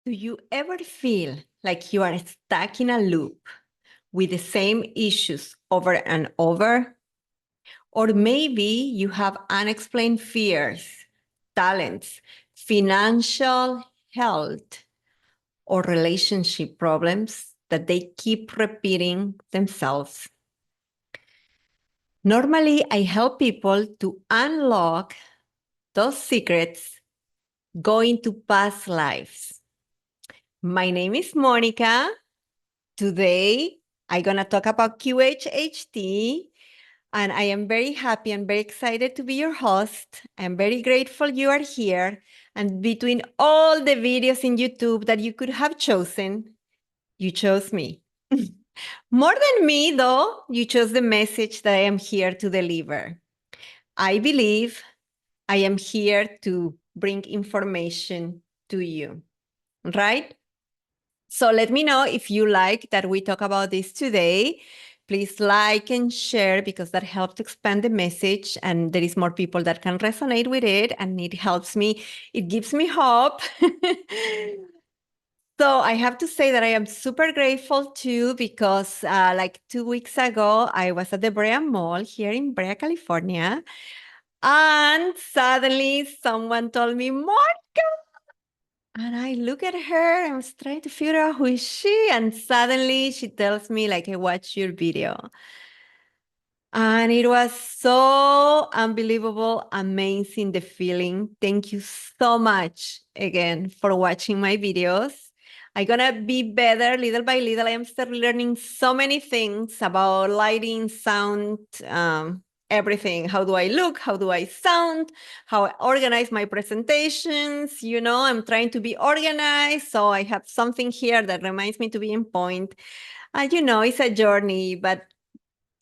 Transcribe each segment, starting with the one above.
Do you ever feel like you are stuck in a loop with the same issues over and over? Or maybe you have unexplained fears, talents, financial health, or relationship problems that they keep repeating themselves. Normally, I help people to unlock those secrets going to past lives. My name is Monica. Today, I'm going to talk about QHHT, and I am very happy and very excited to be your host. I'm very grateful you are here. And between all the videos in YouTube that you could have chosen, you chose me. More than me, though, you chose the message that I am here to deliver. I believe I am here to bring information to you, right? So let me know if you like that we talk about this today. Please like and share because that helps expand the message and there is more people that can resonate with it and it helps me. It gives me hope. So I have to say that I am super grateful too because like 2 weeks ago, I was at the Brea Mall here in Brea, California. And suddenly someone told me, Monica. And I look at her, I was trying to figure out who is she. And suddenly she tells me, like, I watched your video. And it was so unbelievable, amazing, the feeling. Thank you so much again for watching my videos. I'm gonna be better little by little. I am still learning so many things about lighting, sound, everything. How do I look? How do I sound? How I organize my presentations? You know, I'm trying to be organized. So I have something here that reminds me to be in point. And you know, it's a journey, but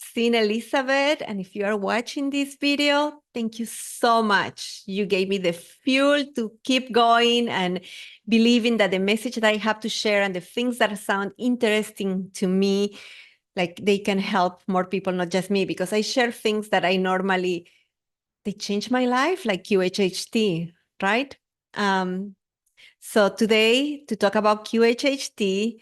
seeing Elizabeth, and if you are watching this video, thank you so much. You gave me the fuel to keep going and believing that the message that I have to share and the things that sound interesting to me, like they can help more people, not just me, because I share things that I normally, they change my life, like QHHT, right? So today, to talk about QHHT,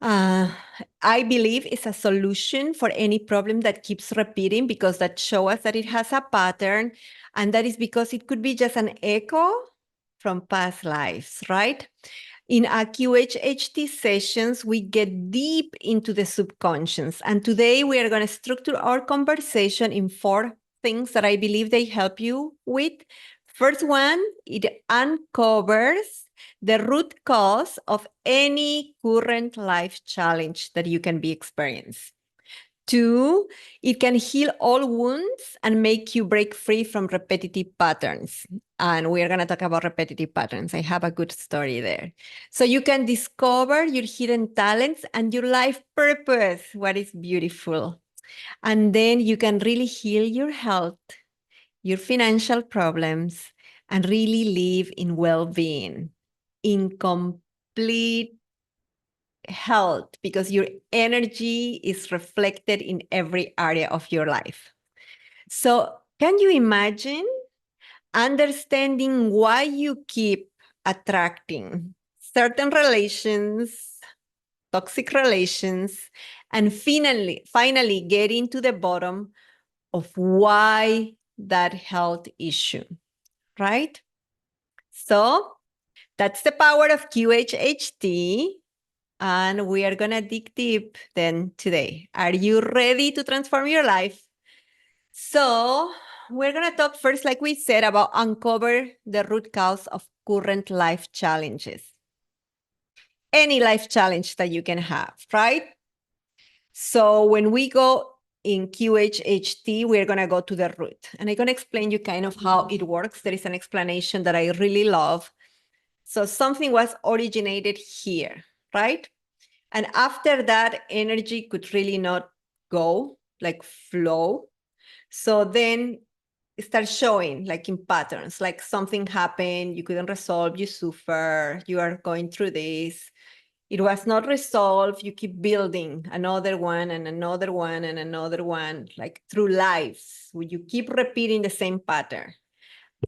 I believe it's a solution for any problem that keeps repeating because that shows us that it has a pattern. And that is because it could be just an echo from past lives, right? In our QHHT sessions, we get deep into the subconscious. And today we are going to structure our conversation in 4 things that I believe they help you with. First one, it uncovers the root cause of any current life challenge that you can be experiencing. 2, it can heal all wounds and make you break free from repetitive patterns. And we are going to talk about repetitive patterns. I have a good story there. So you can discover your hidden talents and your life purpose, what is beautiful. And then you can really heal your health, your financial problems, and really live in well-being, in complete health, because your energy is reflected in every area of your life. So can you imagine understanding why you keep attracting certain relations, toxic relations, and finally getting to the bottom of why that health issue, right? So that's the power of QHHT. And we are going to dig deep then today. Are you ready to transform your life? So we're going to talk first, like we said, about uncover the root cause of current life challenges. Any life challenge that you can have, right? So when we go in QHHT, we're going to go to the root. And I'm going to explain you kind of how it works. There is an explanation that I really love. So something was originated here, right? And after that, energy could really not go, like flow. So then it starts showing like in patterns, like something happened, you couldn't resolve, you suffer, you are going through this. It was not resolved, you keep building another one and another one and another one, like through lives, where you keep repeating the same pattern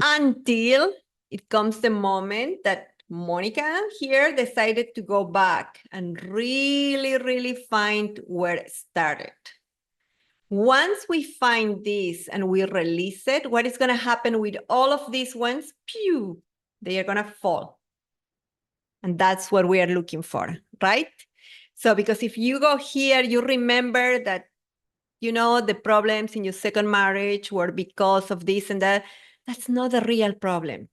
until it comes the moment that Monica here decided to go back and really, really find where it started. Once we find this and we release it, what is going to happen with all of these ones? Pew, they are going to fall. And that's what we are looking for, right? So because if you go here, you remember that, the problems in your second marriage were because of this and that. That's not the real problem.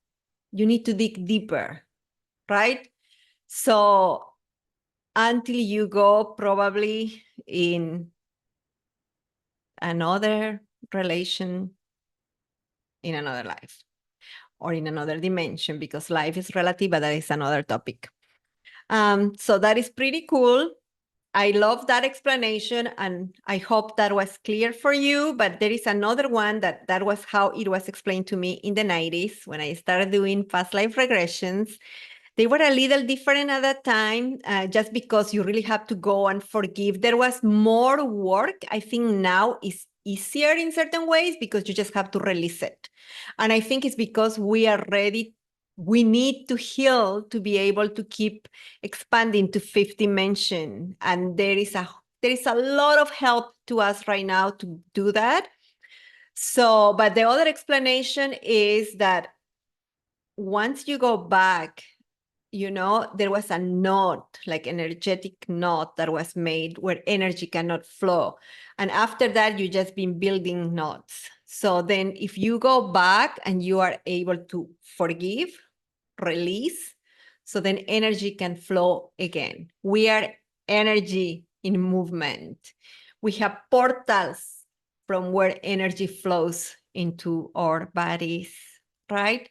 You need to dig deeper, right? So until you go probably in another relation in another life or in another dimension, because life is relative, but that is another topic. So that is pretty cool. I love that explanation, and I hope that was clear for you. But there is another one that was how it was explained to me in the 90s when I started doing past life regressions. They were a little different at that time, just because you really have to go and forgive. There was more work. I think now is easier in certain ways because you just have to release it. And I think it's because we are ready. We need to heal to be able to keep expanding to fifth dimension. And there is a lot of help to us right now to do that. So, but the other explanation is that once you go back, there was a knot, like energetic knot that was made where energy cannot flow. And after that, you just been building knots. So then if you go back and you are able to forgive, release, so then energy can flow again. We are energy in movement. We have portals from where energy flows into our bodies, right?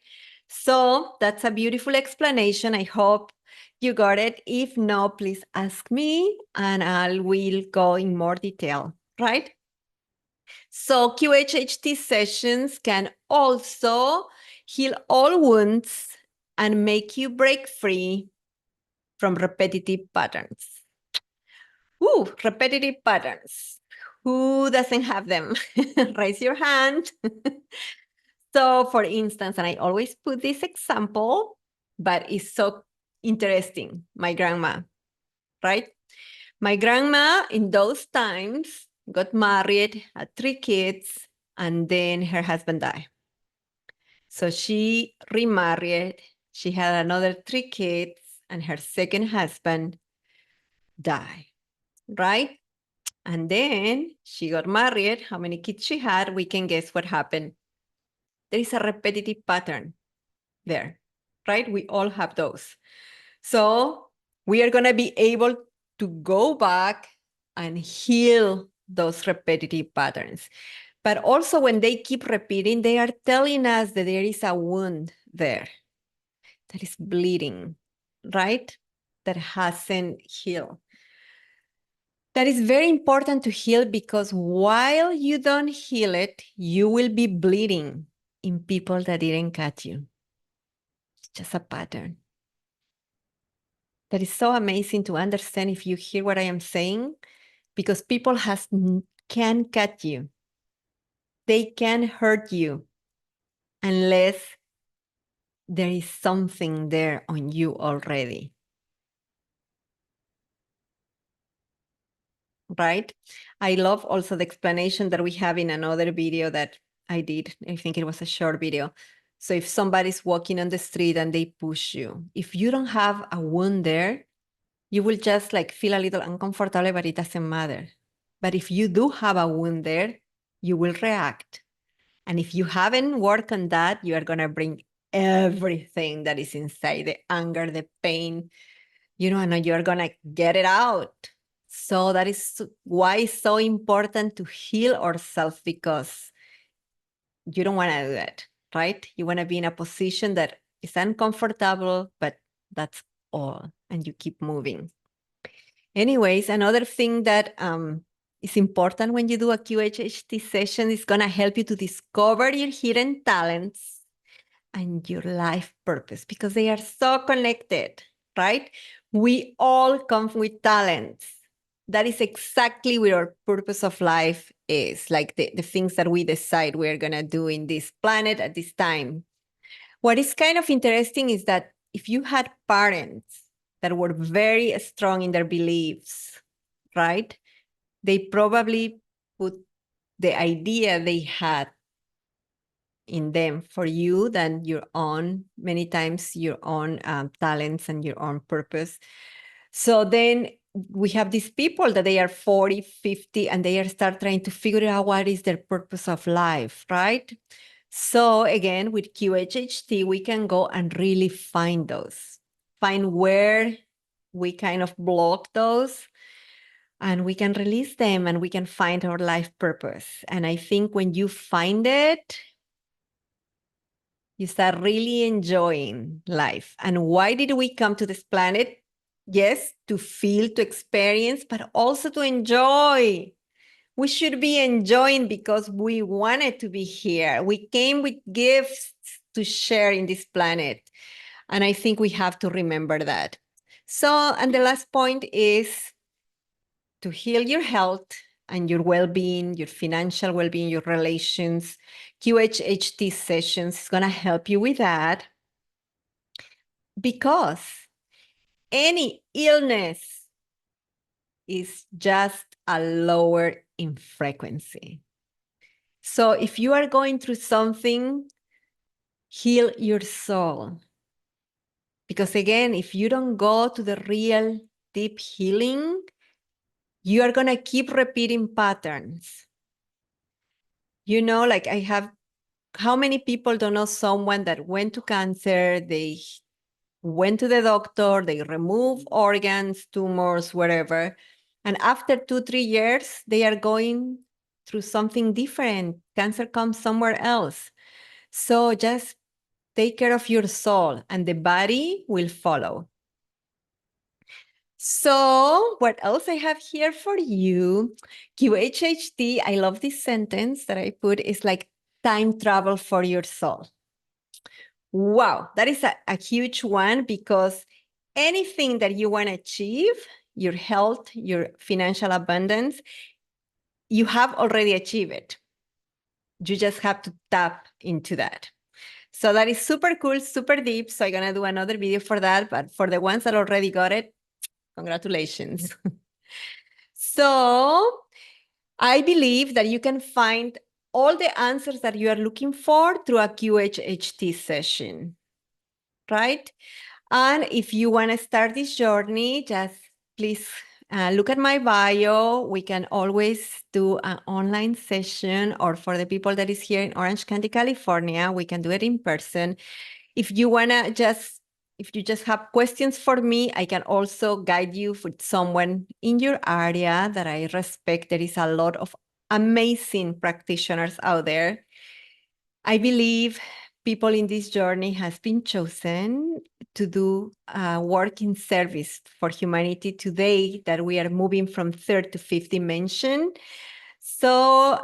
So that's a beautiful explanation. I hope you got it. If no, please ask me and I will go in more detail, right? So QHHT sessions can also heal all wounds and make you break free from repetitive patterns. Ooh, repetitive patterns. Who doesn't have them? Raise your hand. So for instance, and I always put this example, but it's so interesting, my grandma, right? My grandma in those times got married, had 3 kids, and then her husband died. So she remarried, she had another 3 kids, and her second husband died, right? And then she got married. How many kids she had, we can guess what happened. There is a repetitive pattern there, right? We all have those. So we are going to be able to go back and heal those repetitive patterns. But also when they keep repeating, they are telling us that there is a wound there that is bleeding, right? That hasn't healed. That is very important to heal because while you don't heal it, you will be bleeding in people that didn't cut you. It's just a pattern. That is so amazing to understand if you hear what I am saying, because people can cut you. They can hurt you unless there is something there on you already. Right? I love also the explanation that we have in another video that I did. I think it was a short video. So if somebody's walking on the street and they push you, if you don't have a wound there, you will just like feel a little uncomfortable, but it doesn't matter. But if you do have a wound there, you will react. And if you haven't worked on that, you are going to bring everything that is inside, the anger, the pain, and you're going to get it out. So that is why it's so important to heal ourselves, because you don't want to do that, right? You want to be in a position that is uncomfortable, but that's all. And you keep moving. Anyways, another thing that is important when you do a QHHT session is going to help you to discover your hidden talents and your life purpose, because they are so connected, right? We all come with talents. That is exactly what our purpose of life is, like the things that we decide we're going to do in this planet at this time. What is kind of interesting is that if you had parents that were very strong in their beliefs, right? They probably put the idea they had in them for you than your own, many times your own talents and your own purpose. So then we have these people that they are 40, 50, and they are start trying to figure out what is their purpose of life, right? So again, with QHHT, we can go and really find those, find where we kind of block those, and we can release them and we can find our life purpose. And I think when you find it, you start really enjoying life. And why did we come to this planet? Yes, to feel, to experience, but also to enjoy. We should be enjoying because we wanted to be here. We came with gifts to share in this planet. And I think we have to remember that. So, and the last point is to heal your health and your well-being, your financial well-being, your relations. QHHT sessions is going to help you with that, because any illness is just a lower in frequency. So if you are going through something, heal your soul. Because again, if you don't go to the real deep healing, you are going to keep repeating patterns. You know, like I have, how many people don't know someone that went to cancer, they went to the doctor, they remove organs, tumors, whatever. And after 2-3 years, they are going through something different. Cancer comes somewhere else. So just take care of your soul and the body will follow. So what else I have here for you? QHHT, I love this sentence that I put, is like time travel for your soul. Wow, that is a huge one, because anything that you want to achieve, your health, your financial abundance, you have already achieved it. You just have to tap into that. So that is super cool, super deep. So I'm going to do another video for that. But for the ones that already got it, congratulations. So I believe that you can find all the answers that you are looking for through a QHHT session, right? And if you want to start this journey, just please look at my bio. We can always do an online session, or for the people that is here in Orange County, California, we can do it in person. If you want to if you just have questions for me, I can also guide you with someone in your area that I respect. There is a lot of amazing practitioners out there. I believe people in this journey has been chosen to do work in service for humanity today, that we are moving from third to fifth dimension. So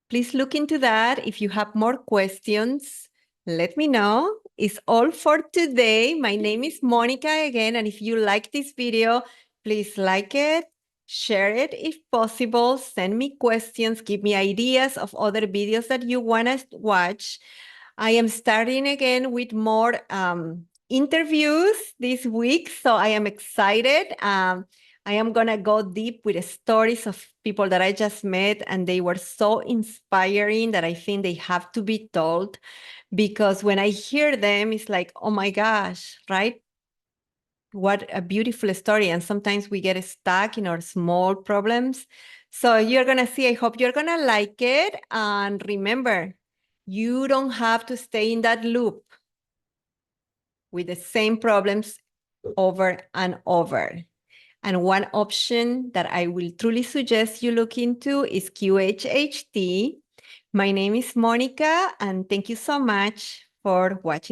please look into that. If you have more questions, let me know. It's all for today. My name is Monica again. And if you like this video, please like it, share it if possible, send me questions, give me ideas of other videos that you want to watch. I am starting again with more interviews this week, so I am excited. I am going to go deep with the stories of people that I just met, and they were so inspiring that I think they have to be told, because when I hear them, it's like, oh my gosh, right? What a beautiful story. And sometimes we get stuck in our small problems. So you're going to see, I hope you're going to like it. And remember, you don't have to stay in that loop with the same problems over and over. And one option that I will truly suggest you look into is QHHT. My name is Monica, and thank you so much for watching.